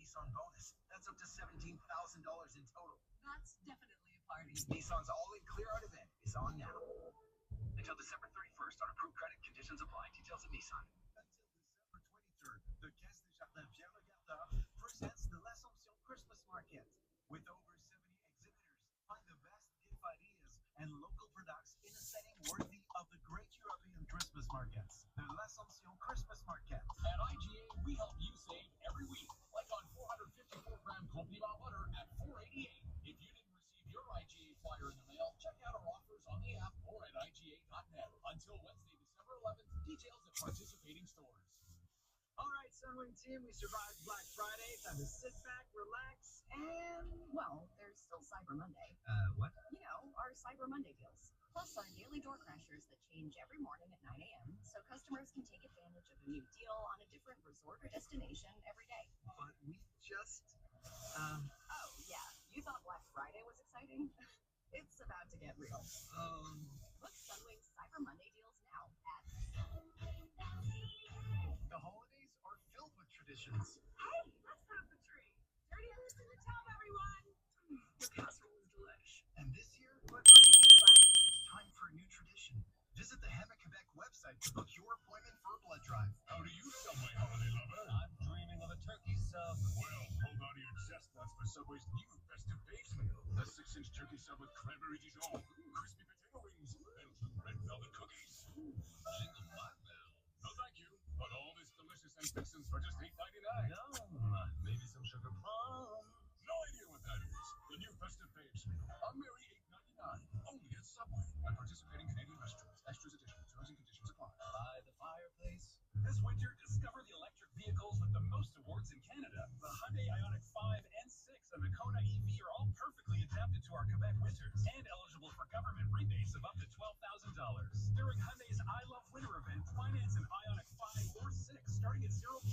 Nissan bonus. That's up to $17,000 in total. That's definitely a party. Nissan's all-in clear-out event is on now. Until December 31st on approved credit. Conditions apply. Details at Nissan. Until December 23rd, the Caisse des Jardins Pierre Legardeur presents the l'Assomption Christmas Market. With over 70 exhibitors, find the best gift ideas and local products in a setting worthy of the great European Christmas markets. The l'Assomption Christmas Market. At IGA, we help you save every week. Like on 454-gram compliment butter at $4.88. If you didn't receive your IGA flyer in the mail, check out our offers on the app or at IGA.net. Until Wednesday, December 11th, details at participating stores. All right, Sunwing team, we survived Black Friday. Time to sit back, relax, and... Well, there's still Cyber Monday. What? You know, our Cyber Monday deals. Plus our daily door crashers that change every morning at 9 a.m. so customers can take advantage of a new deal on a different resort or destination every day. But we just... Oh, yeah. You thought Black Friday was exciting? It's about to get real. Book Sunwing's Cyber Monday deals now at... The holidays are filled with traditions. Hey, let's have the tree. Dirtiest in the tub, everyone. The casserole is delish. And this year, We're going to be fun. it's time for a new tradition. Visit the Hammock Quebec website to book your appointment for a blood drive. How do you, Subway holiday lover? I'm dreaming of a turkey sub. Well, hold on to your chestnuts for Subway's new festive base meal. A 6-inch turkey sub with cranberry Dijon, crispy potato wings, and red velvet cookies. Jingle my bell. No, thank you. But all this delicious and fixins for just $8.99. Maybe some sugar plum. No idea what that is. The new festive babes meal. A merry $8.99. Only at Subway. At participating Canadian restaurants. Extras additional. Terms and conditions apply. By the fireplace. This winter, discover the electric vehicles with the most awards in Canada. The Hyundai Ioniq 5 and 6 and the Kona EV are all perfectly adapted to our Quebec winters and eligible for government rebates of up to $12,000. During Hyundai's I Love Winter event, finance an Ioniq 5 or 6 starting at 0.99%,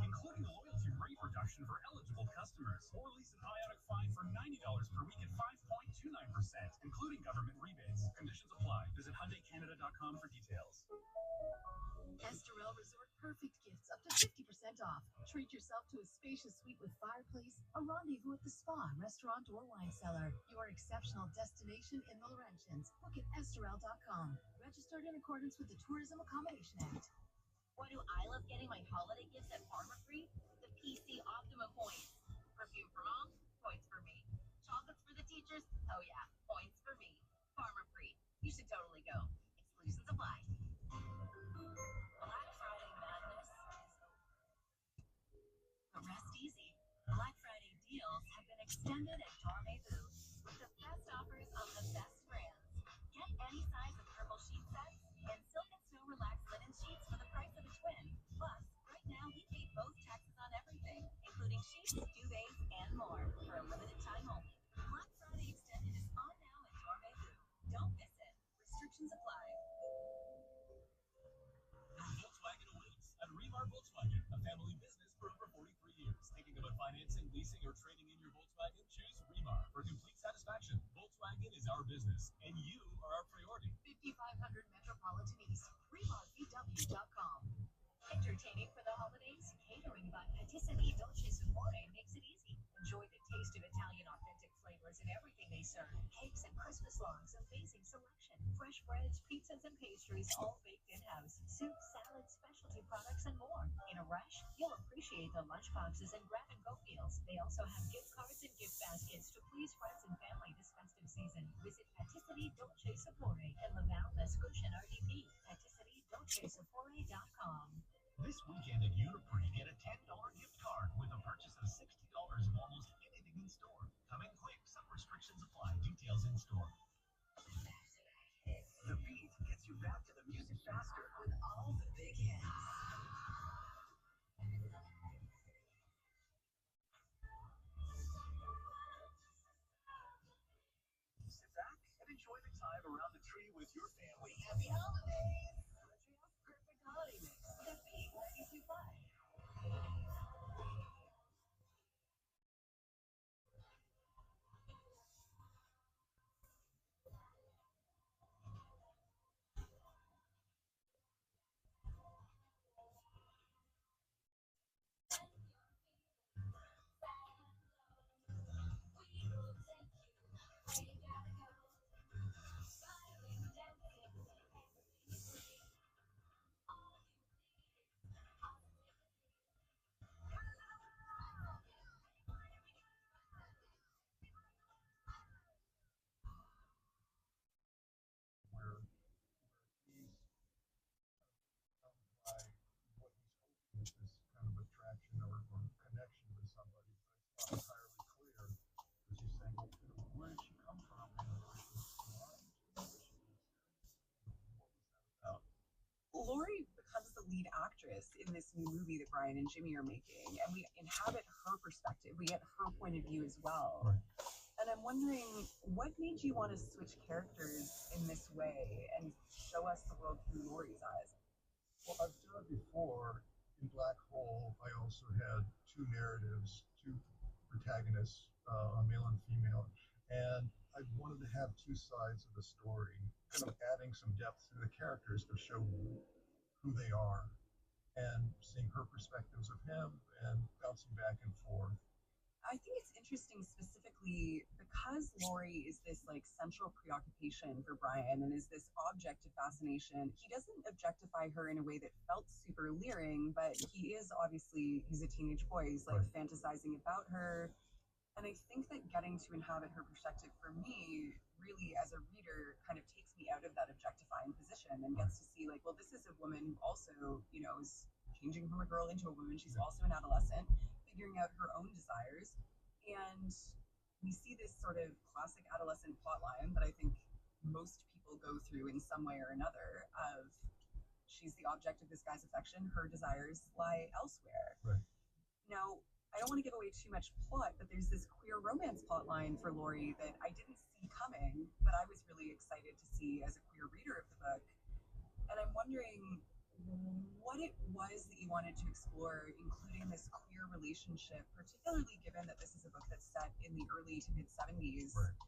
including a loyalty rate reduction for eligible customers. Or lease an Ioniq 5 for $90 per week at 5.29%, including government rebates. Conditions apply. Visit HyundaiCanada.com for details. Estoril Resort Perfect Gifts up to 50% off. Treat yourself to a spacious suite with fireplace, a rendezvous at the spa, restaurant, or wine cellar. Your exceptional destination in the Laurentians. Book at Estoril.com. Registered in accordance with the Tourism Accommodation Act. Why do I love getting my holiday gifts at Pharma Free? The PC Optima points. Perfume for mom, points for me. Chocolates for the teachers, oh yeah, points for me. Pharma Free. You should totally go. Exclusions apply. Black Friday madness is over. But rest easy. Black Friday deals have been extended at Promenez-vous with the best offers on the best brands. Get any size of purple sheet sets and Silk and Snow Relax linen sheets for the price of a twin. Plus, right now we pay both taxes on everything, including sheets, duvets, and more for a limited time only. Black Friday extended is on now at Promenez-vous. Don't miss it. Restrictions apply. Volkswagen awaits at Remar Volkswagen, a family business for over 43 years. Thinking about financing, leasing, or trading in your Volkswagen? Choose Remar for complete satisfaction. Volkswagen is our business, and you are our priority. 5500 Metropolitan East. RemarVW.com. Entertaining for the holidays? Catering by Patisserie Dolce Sapore makes it easy. Enjoy the taste of Italian authentic flavors in everything they serve. Cakes and Christmas logs, amazing selection. Fresh breads, pizzas, and pastries, all baked in-house. Soup, salads, specialty products, and more. In a rush? You'll appreciate the lunchboxes and grab-and-go meals. They also have gift cards and gift baskets to please friends and family this festive season. Visit Patisserie Dolce Sapore in Laval, Mascouche, and RDP. PatisserieDolceSapore.com. This weekend at Uniprix, get a $10 gift card with a purchase of $60 of almost anything in store. Come in quick. Some restrictions apply. Details in store. The beat gets you back to the music faster with all the big hits. Sit back and enjoy the time around the tree with your family. Happy holidays! Montreal's perfect holiday mix. The Beat 92.5. with this kind of attraction or connection with somebody, but it's not entirely clear because he's saying, well, where did she come from? Was she blind? Was she what was that about? Lori becomes the lead actress in this new movie that Brian and Jimmy are making, and we inhabit her perspective. We get her point of view as well. Right. And I'm wondering, what made you want to switch characters in this way and show us the world through Lori's eyes? Well, I've done it before. In Black Hole, I also had two narratives, two protagonists, a male and female, and I wanted to have two sides of the story, kind of adding some depth to the characters to show who they are, and seeing her perspectives of him and bouncing back and forth. I think it's interesting specifically because Lori is this like central preoccupation for Brian and is this object of fascination. He doesn't objectify her in a way that felt super leering, but he is obviously, he's a teenage boy. He's like fantasizing about her. And I think that getting to inhabit her perspective for me, really as a reader, kind of takes me out of that objectifying position and gets to see like, well, this is a woman who also, you know, is changing from a girl into a woman. She's also an adolescent, figuring out her own desires. And we see this sort of classic adolescent plotline that I think most people go through in some way or another of she's the object of this guy's affection, her desires lie elsewhere. Right. Now, I don't want to give away too much plot, but there's this queer romance plotline for Lori that I didn't see coming, but I was really excited to see as a queer reader of the book. And I'm wondering what it was that you wanted to explore, including this queer relationship, particularly given that this is a book that's set in the early to mid 70s. Right.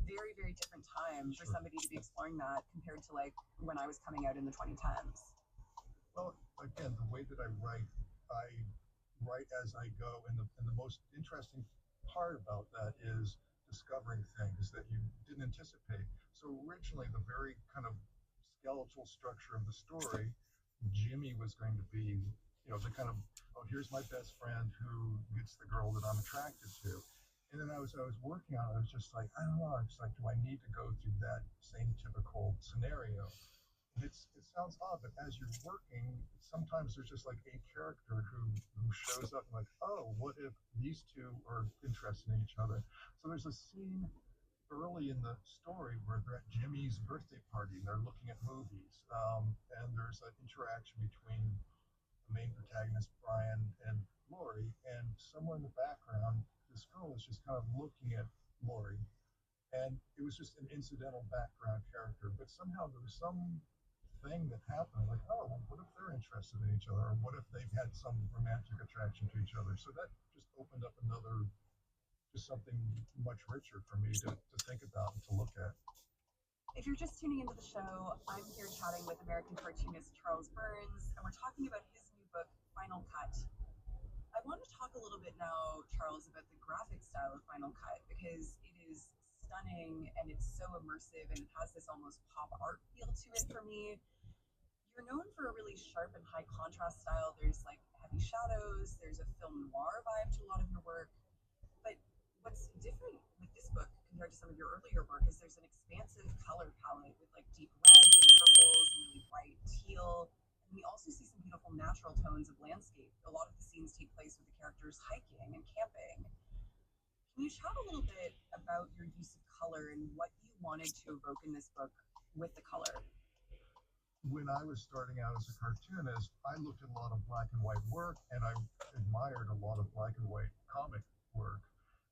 Very, very different time for somebody to be exploring that compared to like when I was coming out in the 2010s. Well, again, the way that I write as I go, and the most interesting part about that is discovering things that you didn't anticipate. So originally, the very kind of skeletal structure of the story, Jimmy was going to be, you know, the kind of, oh, here's my best friend who gets the girl that I'm attracted to. And then I was working on it, I was just like, I don't know, I was like, do I need to go through that same typical scenario? And it sounds odd, but as you're working, sometimes there's just like a character who shows up and like, oh, what if these two are interested in each other? So there's a scene early in the story where they're at Jimmy's birthday party and they're looking at movies, and there's an interaction between the main protagonist, Brian, and Lori, and somewhere in the background, this girl is just kind of looking at Lori, and it was just an incidental background character, but somehow there was some thing that happened, like, oh, well, what if they're interested in each other, or what if they've had some romantic attraction to each other? So that just opened up another, just something much richer for me to think about and to look at. If you're just tuning into the show, I'm here chatting with American cartoonist Charles Burns, and we're talking about his new book, Final Cut. I want to talk a little bit now, Charles, about the graphic style of Final Cut, because it is stunning and it's so immersive and it has this almost pop art feel to it for me. You're known for a really sharp and high contrast style. There's like heavy shadows, there's a film noir vibe to a lot of your work. But what's different with this book compared to some of your earlier work is there's an expansive color palette with like deep reds and purples and really bright teal. And we also see some beautiful natural tones of landscape. A lot of the scenes take place with the characters hiking and camping. Can you chat a little bit about your use of color and what you wanted to evoke in this book with the color? When I was starting out as a cartoonist, I looked at a lot of black and white work, and I admired a lot of black and white comic work.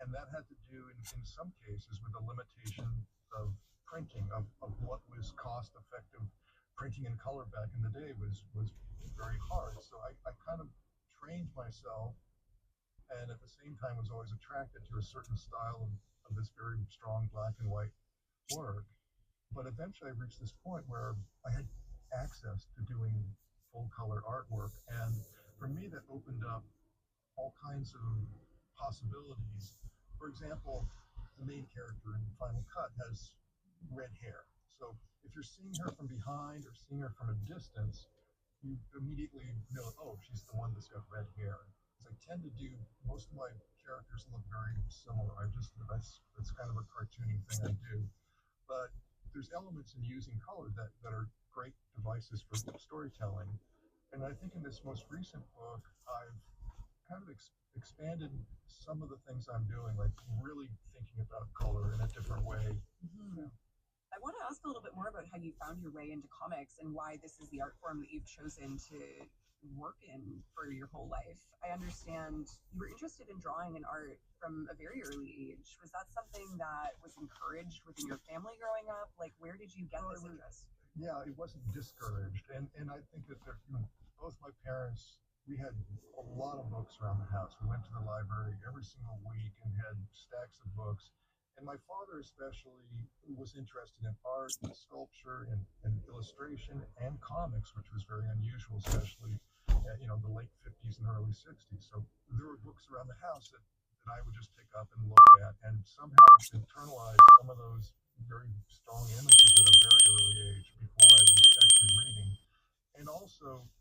And that had to do, in some cases, with the limitation of printing, of what was cost-effective. Printing in color back in the day was very hard. So I kind of trained myself, and at the same time was always attracted to a certain style of this very strong black and white work. But eventually I reached this point where I had access to doing full color artwork, and for me that opened up all kinds of possibilities. For example, the main character in Final Cut has red hair, so if you're seeing her from behind or seeing her from a distance, you immediately know, oh, she's the one that's got red hair. So I tend to do, most of my characters look very similar. That's kind of a cartooning thing I do, but there's elements in using color that are great devices for storytelling. And I think in this most recent book, I've kind of expanded some of the things I'm doing, like really thinking about color in a different way. Mhm. I want to ask a little bit more about how you found your way into comics and why this is the art form that you've chosen to work in for your whole life. I understand you were interested in drawing and art from a very early age. Was that something that was encouraged within your family growing up? Like, where did you get Oh, this it was, interest? yeah, it wasn't discouraged, and I think that both my parents, we had a lot of books around the house. We went to the library every single week and had stacks of books. And my father especially was interested in art, and sculpture, and illustration, and comics, which was very unusual, especially the late 50s and early 60s. So there were books around the house that I would just pick up and look at, and somehow internalize some of those very strong images at a very